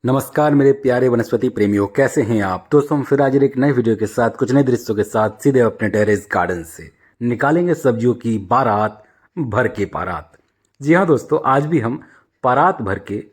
नमस्कार मेरे प्यारे वनस्पति प्रेमियों, कैसे हैं आप दोस्तों। हम फिर आज एक नए वीडियो के साथ कुछ नए दृश्यों के साथ सीधे अपने टेरेस गार्डन से निकालेंगे सब्जियों की बारात भर के पारात। जी हाँ दोस्तों, आज भी हम पारात भर के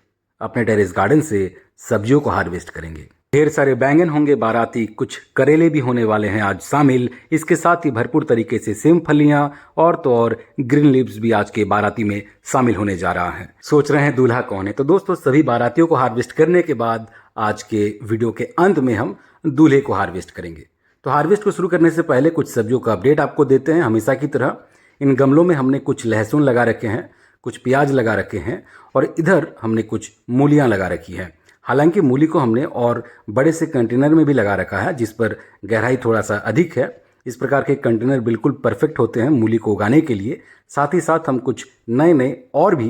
अपने टेरेस गार्डन से सब्जियों को हार्वेस्ट करेंगे। ढेर सारे बैंगन होंगे बाराती, कुछ करेले भी होने वाले हैं आज शामिल। इसके साथ ही भरपूर तरीके से सेम फलियां और तो और ग्रीन लीव्स भी आज के बाराती में शामिल होने जा रहा है। सोच रहे हैं दूल्हा कौन है, तो दोस्तों सभी बारातियों को हार्वेस्ट करने के बाद आज के वीडियो के अंत में हम दूल्हे को हार्वेस्ट करेंगे। तो हार्वेस्ट को शुरू करने से पहले कुछ सब्जियों का अपडेट आपको देते हैं। हमेशा की तरह इन गमलों में हमने कुछ लहसुन लगा रखे हैं, कुछ प्याज लगा रखे हैं और इधर हमने कुछ मूलियां लगा रखी है। हालांकि मूली को हमने और बड़े से कंटेनर में भी लगा रखा है जिस पर गहराई थोड़ा सा अधिक है। इस प्रकार के कंटेनर बिल्कुल परफेक्ट होते हैं मूली को उगाने के लिए। साथ ही साथ हम कुछ नए नए और भी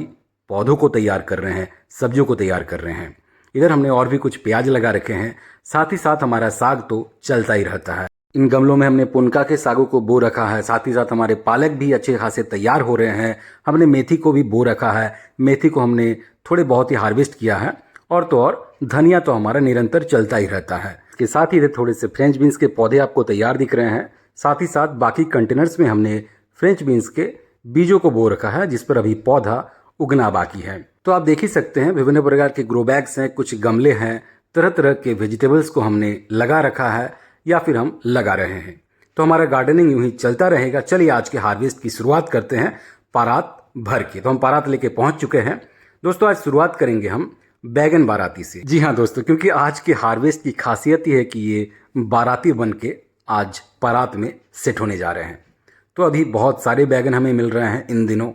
पौधों को तैयार कर रहे हैं, सब्जियों को तैयार कर रहे हैं। इधर हमने और भी कुछ प्याज लगा रखे हैं। साथ ही साथ हमारा साग तो चलता ही रहता है। इन गमलों में हमने पुनका के सागों को बो रखा है। साथ ही साथ हमारे पालक भी अच्छे खासे तैयार हो रहे हैं। हमने मेथी को भी बो रखा है। मेथी को हमने थोड़े बहुत ही हार्वेस्ट किया है और तो और धनिया तो हमारा निरंतर चलता ही रहता है। इसके साथ ही इधर थोड़े से फ्रेंच बीन्स के पौधे आपको तैयार दिख रहे हैं। साथ ही साथ बाकी कंटेनर्स में हमने फ्रेंच बीन्स के बीजों को बो रखा है जिस पर अभी पौधा उगना बाकी है। तो आप देख ही सकते हैं विभिन्न प्रकार के ग्रो बैग्स हैं, कुछ गमले हैं, तरह तरह के वेजिटेबल्स को हमने लगा रखा है या फिर हम लगा रहे हैं। तो हमारा गार्डनिंग यूं ही चलता रहेगा। चलिए आज के हार्वेस्ट की शुरुआत करते हैं पारात भर के। तो हम पारात लेके पहुंच चुके हैं दोस्तों। आज शुरुआत करेंगे हम बैगन बाराती से। जी हाँ दोस्तों, क्योंकि आज के हार्वेस्ट की खासियत ये है कि ये बाराती बन के आज पारात में सेट होने जा रहे हैं। तो अभी बहुत सारे बैगन हमें मिल रहे हैं इन दिनों।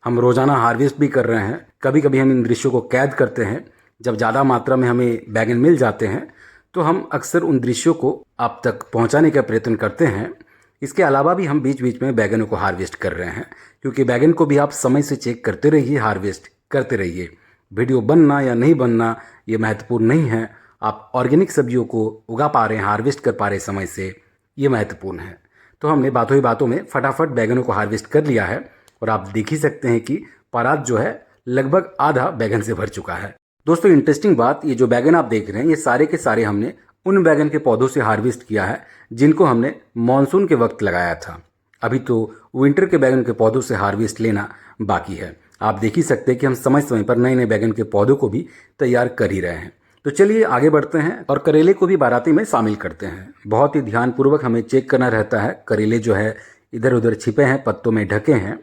हम रोजाना हार्वेस्ट भी कर रहे हैं। कभी कभी हम इन दृश्यों को कैद करते हैं। जब ज़्यादा मात्रा में हमें बैगन मिल जाते हैं तो हम अक्सर उन दृश्यों को आप तक पहुँचाने का प्रयत्न करते हैं। इसके अलावा भी हम बीच बीच में बैगनों को हार्वेस्ट कर रहे हैं, क्योंकि बैगन को भी आप समय से चेक करते रहिए, हार्वेस्ट करते रहिए। वीडियो बनना या नहीं बनना ये महत्वपूर्ण नहीं है। आप ऑर्गेनिक सब्जियों को उगा पा रहे हैं, हार्वेस्ट कर पा रहे समय से, ये महत्वपूर्ण है। तो हमने बातों ही बातों में फटाफट बैगनों को हार्वेस्ट कर लिया है और आप देख ही सकते हैं कि पारात जो है लगभग आधा बैगन से भर चुका है। दोस्तों इंटरेस्टिंग बात, ये जो बैगन आप देख रहे हैं ये सारे के सारे हमने उन बैगन के पौधों से हार्वेस्ट किया है जिनको हमने मानसून के वक्त लगाया था। अभी तो विंटर के बैगन के पौधों से हार्वेस्ट लेना बाकी है। आप देख ही सकते हैं कि हम समय समय पर नए नए बैगन के पौधों को भी तैयार कर ही रहे हैं। तो चलिए आगे बढ़ते हैं और करेले को भी बाराती में शामिल करते हैं। बहुत ही ध्यानपूर्वक हमें चेक करना रहता है। करेले जो है इधर उधर छिपे हैं, पत्तों में ढके हैं।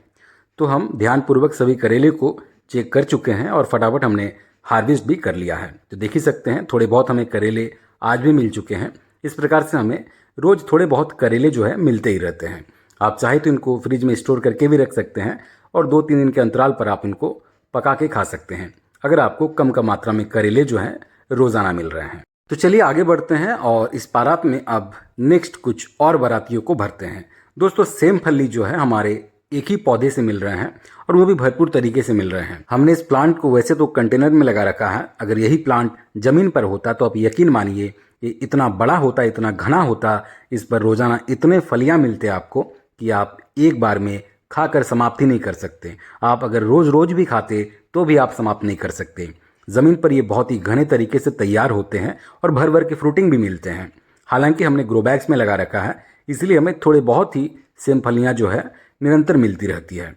तो हम ध्यानपूर्वक सभी करेले को चेक कर चुके हैं और फटाफट हमने हार्वेस्ट भी कर लिया है। तो देख ही सकते हैं थोड़े बहुत हमें करेले आज भी मिल चुके हैं। इस प्रकार से हमें रोज थोड़े बहुत करेले जो है मिलते ही रहते हैं। आप चाहे तो इनको फ्रिज में स्टोर करके भी रख सकते हैं और 2-3 दिन के अंतराल पर आप इनको पका के खा सकते हैं, अगर आपको कम कम मात्रा में करेले जो हैं रोजाना मिल रहे हैं। तो चलिए आगे बढ़ते हैं और इस पारात में अब नेक्स्ट कुछ और बारातियों को भरते हैं। दोस्तों सेम फली जो है हमारे एक ही पौधे से मिल रहे हैं और वो भी भरपूर तरीके से मिल रहे हैं। हमने इस प्लांट को वैसे तो कंटेनर में लगा रखा है। अगर यही प्लांट जमीन पर होता तो आप यकीन मानिए ये इतना बड़ा होता, इतना घना होता, इस पर रोजाना इतने फलियां मिलते आपको कि आप एक बार में खाकर समाप्ति नहीं कर सकते। आप अगर रोज रोज भी खाते तो भी आप समाप्त नहीं कर सकते। जमीन पर ये बहुत ही घने तरीके से तैयार होते हैं और भर भर के फ्रूटिंग भी मिलते हैं। हालांकि हमने ग्रो बैग्स में लगा रखा है, इसलिए हमें थोड़े बहुत ही सेम फलियां जो है निरंतर मिलती रहती है।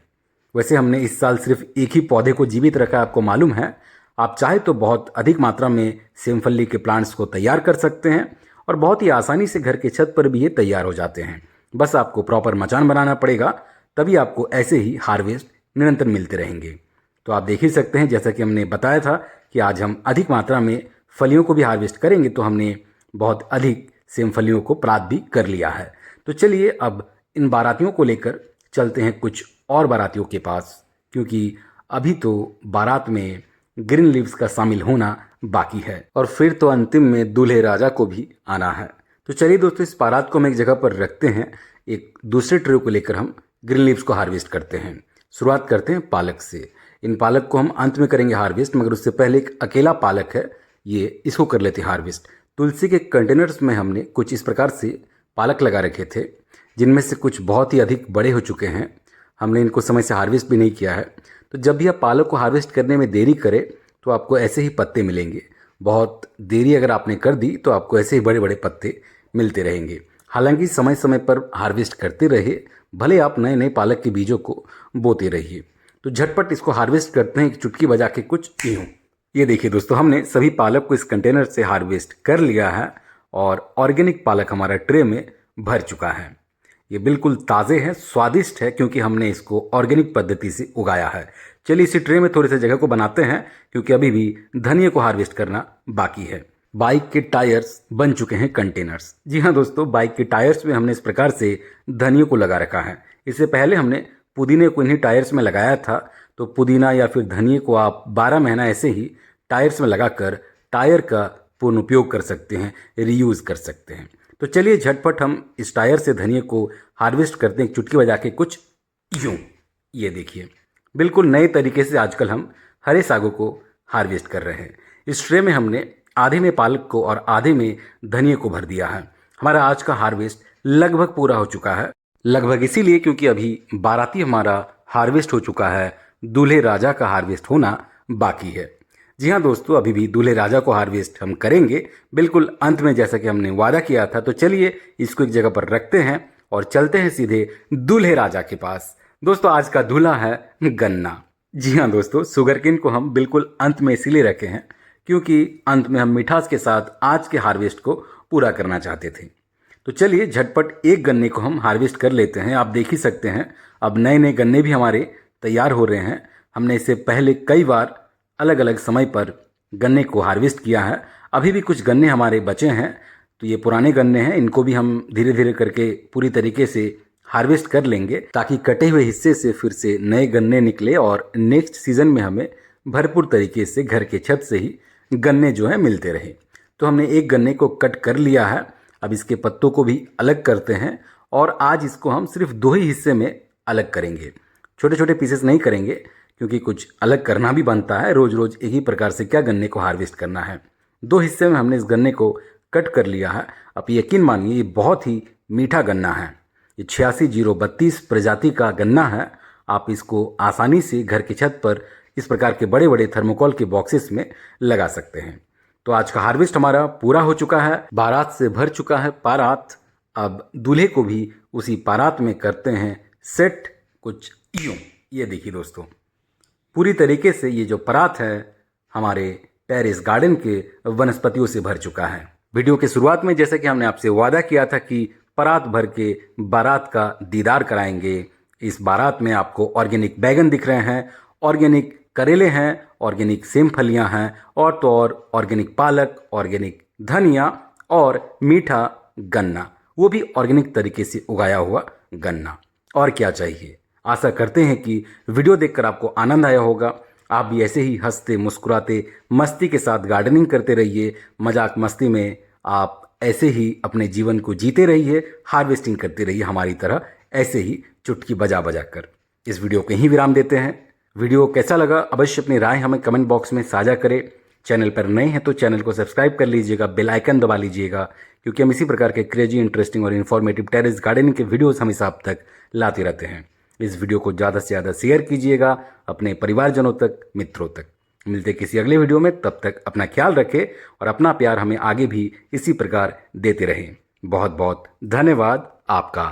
वैसे हमने इस साल सिर्फ एक ही पौधे को जीवित रखा, आपको मालूम है। आप चाहे तो बहुत अधिक मात्रा में सेमफली के प्लांट्स को तैयार कर सकते हैं और बहुत ही आसानी से घर के छत पर भी ये तैयार हो जाते हैं। बस आपको प्रॉपर मचान बनाना पड़ेगा, तभी आपको ऐसे ही हार्वेस्ट निरंतर मिलते रहेंगे। तो आप देख ही सकते हैं जैसा कि हमने बताया था कि आज हम अधिक मात्रा में फलियों को भी हार्वेस्ट करेंगे, तो हमने बहुत अधिक सेम फलियों को प्राप्त भी कर लिया है। तो चलिए अब इन बारातियों को लेकर चलते हैं कुछ और बारातियों के पास, क्योंकि अभी तो बारात में ग्रीन लीव्स का शामिल होना बाकी है और फिर तो अंतिम में दूल्हे राजा को भी आना है। तो चलिए दोस्तों इस बारात को हम एक जगह पर रखते हैं। एक दूसरे ट्रे को लेकर हम ग्रीन लीव्स को हार्वेस्ट करते हैं। शुरुआत करते हैं पालक से। इन पालक को हम अंत में करेंगे हार्वेस्ट, मगर उससे पहले एक अकेला पालक है, ये इसको कर लेते हैं हार्वेस्ट। तुलसी के कंटेनर्स में हमने कुछ इस प्रकार से पालक लगा रखे थे, जिनमें से कुछ बहुत ही अधिक बड़े हो चुके हैं। हमने इनको समय से हार्वेस्ट भी नहीं किया है। तो जब भी आप पालक को हार्वेस्ट करने में देरी करें तो आपको ऐसे ही पत्ते मिलेंगे। बहुत देरी अगर आपने कर दी तो आपको ऐसे ही बड़े बड़े पत्ते मिलते रहेंगे। हालांकि समय समय पर हार्वेस्ट करते रहिए, भले आप नए नए पालक के बीजों को बोते रहिए। तो झटपट इसको हार्वेस्ट करते हैं एक चुटकी बजा के कुछ यूं। ये देखिए दोस्तों, हमने सभी पालक को इस कंटेनर से हार्वेस्ट कर लिया है और ऑर्गेनिक पालक हमारा ट्रे में भर चुका है। ये बिल्कुल ताज़े है, स्वादिष्ट है, क्योंकि हमने इसको ऑर्गेनिक पद्धति से उगाया है। चलिए इसी ट्रे में थोड़ी सी जगह को बनाते हैं, क्योंकि अभी भी धनिया को हार्वेस्ट करना बाकी है। बाइक के टायर्स बन चुके हैं कंटेनर्स। जी हाँ दोस्तों, बाइक के टायर्स में हमने इस प्रकार से धनिया को लगा रखा है। इससे पहले हमने पुदीने को इन्हीं टायर्स में लगाया था। तो पुदीना या फिर धनिया को आप 12 महीना ऐसे ही टायर्स में लगाकर टायर का पूर्ण उपयोग कर सकते हैं, रीयूज कर सकते हैं। तो चलिए झटपट हम इस टायर से धनिया को हार्वेस्ट करते हैं, एक चुटकी बजा के कुछ यूं। ये देखिए, बिल्कुल नए तरीके से आजकल हम हरे सागों को हार्वेस्ट कर रहे हैं। इस ट्रे में हमने आधे में पालक को और आधे में धनिया को भर दिया है। हमारा आज का हार्वेस्ट लगभग पूरा हो चुका है। लगभग इसीलिए क्योंकि अभी बाराती हमारा हार्वेस्ट हो चुका है, दूल्हे राजा का हार्वेस्ट होना बाकी है। जी हाँ दोस्तों, अभी भी दूल्हे राजा को हार्वेस्ट हम करेंगे बिल्कुल अंत में, जैसा कि हमने वादा किया था। तो चलिए इसको एक जगह पर रखते हैं और चलते हैं सीधे दूल्हे राजा के पास। दोस्तों, आज का दूल्हा है गन्ना। जी हाँ दोस्तों, शुगरकेन को हम बिल्कुल अंत में इसीलिए रखे हैं क्योंकि अंत में हम मिठास के साथ आज के हार्वेस्ट को पूरा करना चाहते थे। तो चलिए झटपट एक गन्ने को हम हार्वेस्ट कर लेते हैं। आप देख ही सकते हैं अब नए नए गन्ने भी हमारे तैयार हो रहे हैं। हमने इससे पहले कई बार अलग अलग समय पर गन्ने को हार्वेस्ट किया है। अभी भी कुछ गन्ने हमारे बचे हैं, तो ये पुराने गन्ने हैं, इनको भी हम धीरे धीरे करके पूरी तरीके से हार्वेस्ट कर लेंगे, ताकि कटे हुए हिस्से से फिर से नए गन्ने निकले और नेक्स्ट सीजन में हमें भरपूर तरीके से घर के छत से ही गन्ने जो है मिलते रहे। तो हमने एक गन्ने को कट कर लिया है। अब इसके पत्तों को भी अलग करते हैं और आज इसको हम सिर्फ 2 ही हिस्से में अलग करेंगे। छोटे छोटे पीसेस नहीं करेंगे, क्योंकि कुछ अलग करना भी बनता है। रोज रोज एक ही प्रकार से क्या गन्ने को हार्वेस्ट करना है। 2 हिस्से में हमने इस गन्ने को कट कर लिया है। अब यकीन मानिए ये बहुत ही मीठा गन्ना है। ये 86-032 प्रजाति का गन्ना है। आप इसको आसानी से घर की छत पर इस प्रकार के बड़े बड़े थर्मोकोल के बॉक्सेस में लगा सकते हैं। तो आज का हार्वेस्ट हमारा पूरा हो चुका है। बारात से भर चुका है पारात। अब दूल्हे को भी उसी पारात में करते हैं सेट कुछ यूं। ये देखिए दोस्तों, पूरी तरीके से ये जो परात है हमारे टेरेस गार्डन के वनस्पतियों से भर चुका है। वीडियो के शुरुआत में जैसे कि हमने आपसे वादा किया था कि परात भर के बारात का दीदार कराएंगे। इस बारात में आपको ऑर्गेनिक बैगन दिख रहे हैं, ऑर्गेनिक करेले हैं, ऑर्गेनिक सेम फलियां हैं, और तो और ऑर्गेनिक पालक, ऑर्गेनिक धनिया और मीठा गन्ना, वो भी ऑर्गेनिक तरीके से उगाया हुआ गन्ना। और क्या चाहिए। आशा करते हैं कि वीडियो देखकर आपको आनंद आया होगा। आप भी ऐसे ही हंसते मुस्कुराते मस्ती के साथ गार्डनिंग करते रहिए। मजाक मस्ती में आप ऐसे ही अपने जीवन को जीते रहिए, हार्वेस्टिंग करते रहिए हमारी तरह, ऐसे ही चुटकी बजा बजा कर। इस वीडियो को यहीं विराम देते हैं। वीडियो कैसा लगा अवश्य अपनी राय हमें कमेंट बॉक्स में साझा करें। चैनल पर नए हैं तो चैनल को सब्सक्राइब कर लीजिएगा, बेल आइकन दबा लीजिएगा, क्योंकि हम इसी प्रकार के क्रेजी, इंटरेस्टिंग और इन्फॉर्मेटिव टेरेस गार्डनिंग के वीडियोस हमेशा आप तक लाते रहते हैं। इस वीडियो को ज़्यादा से ज़्यादा शेयर कीजिएगा अपने परिवारजनों तक, मित्रों तक। मिलते किसी अगले वीडियो में, तब तक अपना ख्याल रखें और अपना प्यार हमें आगे भी इसी प्रकार देते रहें। बहुत बहुत धन्यवाद आपका।